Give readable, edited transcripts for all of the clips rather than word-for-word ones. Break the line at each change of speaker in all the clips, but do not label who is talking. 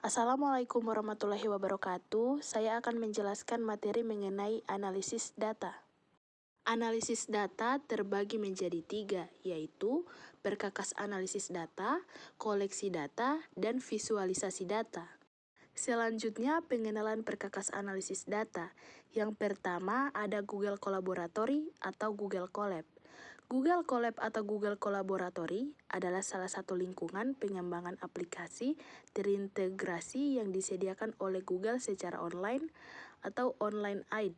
Assalamualaikum warahmatullahi wabarakatuh. Saya akan menjelaskan materi mengenai analisis data. Analisis data terbagi menjadi 3, yaitu perkakas analisis data, koleksi data, dan visualisasi data. Selanjutnya, pengenalan perkakas analisis data. Yang pertama ada Google Collaboratory atau Google Colab. Google Colab atau Google Collaboratory adalah salah satu lingkungan pengembangan aplikasi terintegrasi yang disediakan oleh Google secara online atau online aid.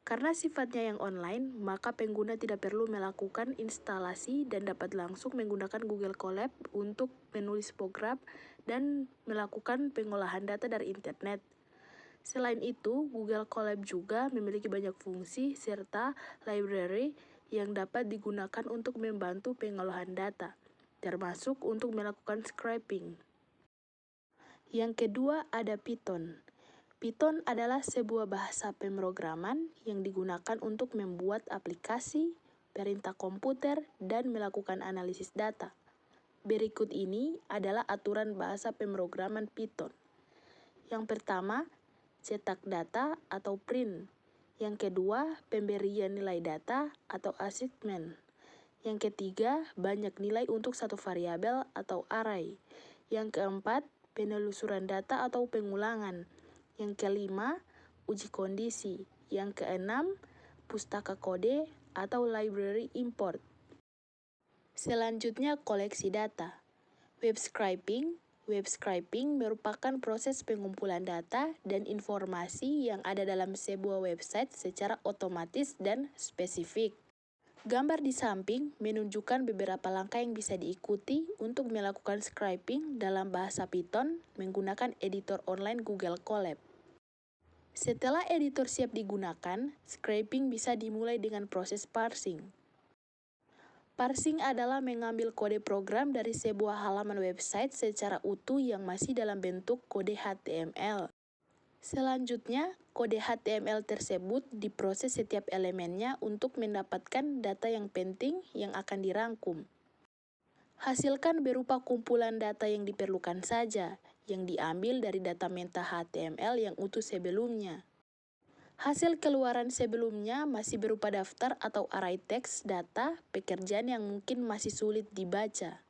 Karena sifatnya yang online, maka pengguna tidak perlu melakukan instalasi dan dapat langsung menggunakan Google Colab untuk menulis program dan melakukan pengolahan data dari internet. Selain itu, Google Colab juga memiliki banyak fungsi serta library yang dapat digunakan untuk membantu pengolahan data, termasuk untuk melakukan scraping. Yang kedua ada Python. Python adalah sebuah bahasa pemrograman yang digunakan untuk membuat aplikasi, perintah komputer, dan melakukan analisis data. Berikut ini adalah aturan bahasa pemrograman Python. Yang pertama, cetak data atau print. Yang kedua, pemberian nilai data atau assignment. Yang ketiga, banyak nilai untuk satu variabel atau array. Yang keempat, penelusuran data atau pengulangan. Yang kelima, uji kondisi. Yang keenam, pustaka kode atau library import. Selanjutnya, koleksi data. Web scraping. Web scraping merupakan proses pengumpulan data dan informasi yang ada dalam sebuah website secara otomatis dan spesifik. Gambar di samping menunjukkan beberapa langkah yang bisa diikuti untuk melakukan scraping dalam bahasa Python menggunakan editor online Google Colab. Setelah editor siap digunakan, scraping bisa dimulai dengan proses parsing. Parsing adalah mengambil kode program dari sebuah halaman website secara utuh yang masih dalam bentuk kode HTML. Selanjutnya, kode HTML tersebut diproses setiap elemennya untuk mendapatkan data yang penting yang akan dirangkum. Hasilkan berupa kumpulan data yang diperlukan saja, yang diambil dari data meta HTML yang utuh sebelumnya. Hasil keluaran sebelumnya masih berupa daftar atau array teks data pekerjaan yang mungkin masih sulit dibaca.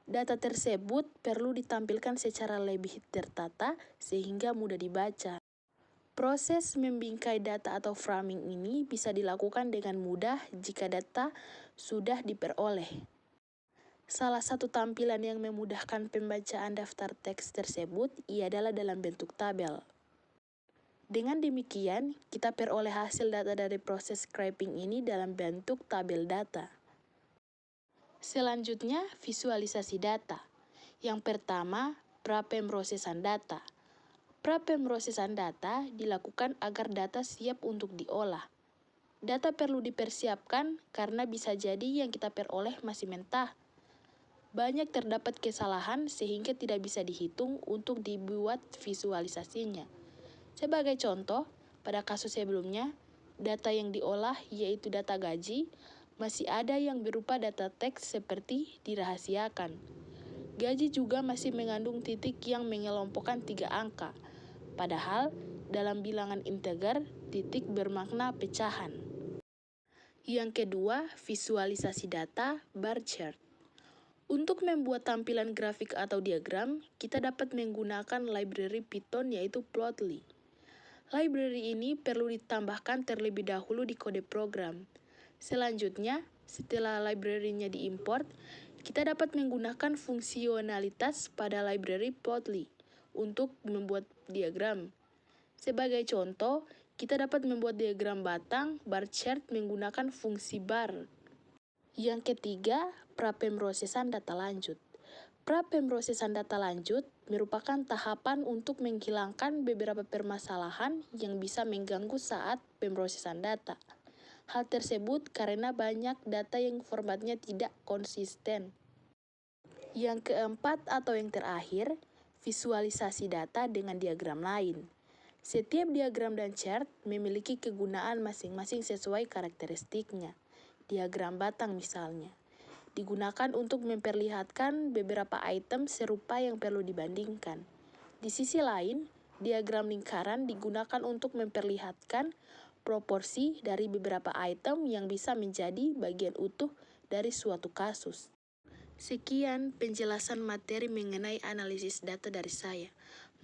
Data tersebut perlu ditampilkan secara lebih tertata sehingga mudah dibaca. Proses membingkai data atau framing ini bisa dilakukan dengan mudah jika data sudah diperoleh. Salah satu tampilan yang memudahkan pembacaan daftar teks tersebut ialah dalam bentuk tabel. Dengan demikian, kita peroleh hasil data dari proses scraping ini dalam bentuk tabel data. Selanjutnya, visualisasi data. Yang pertama, prapemrosesan data. Prapemrosesan data dilakukan agar data siap untuk diolah. Data perlu dipersiapkan karena bisa jadi yang kita peroleh masih mentah. Banyak terdapat kesalahan sehingga tidak bisa dihitung untuk dibuat visualisasinya. Sebagai contoh, pada kasus sebelumnya, data yang diolah yaitu data gaji, masih ada yang berupa data teks seperti dirahasiakan. Gaji juga masih mengandung titik yang mengelompokkan 3 angka, padahal dalam bilangan integer, titik bermakna pecahan. Yang kedua, visualisasi data bar chart. Untuk membuat tampilan grafik atau diagram, kita dapat menggunakan library Python yaitu Plotly. Library ini perlu ditambahkan terlebih dahulu di kode program. Selanjutnya, setelah library-nya diimport, kita dapat menggunakan fungsionalitas pada library Plotly untuk membuat diagram. Sebagai contoh, kita dapat membuat diagram batang bar chart menggunakan fungsi bar. Yang ketiga, prapemrosesan data lanjut. Prapemrosesan data lanjut merupakan tahapan untuk menghilangkan beberapa permasalahan yang bisa mengganggu saat pemrosesan data. Hal tersebut karena banyak data yang formatnya tidak konsisten. Yang keempat atau yang terakhir, visualisasi data dengan diagram lain. Setiap diagram dan chart memiliki kegunaan masing-masing sesuai karakteristiknya. Diagram batang misalnya digunakan untuk memperlihatkan beberapa item serupa yang perlu dibandingkan. Di sisi lain, diagram lingkaran digunakan untuk memperlihatkan proporsi dari beberapa item yang bisa menjadi bagian utuh dari suatu kasus. Sekian penjelasan materi mengenai analisis data dari saya.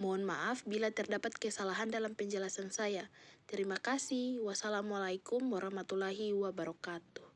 Mohon maaf bila terdapat kesalahan dalam penjelasan saya. Terima kasih. Wassalamualaikum warahmatullahi wabarakatuh.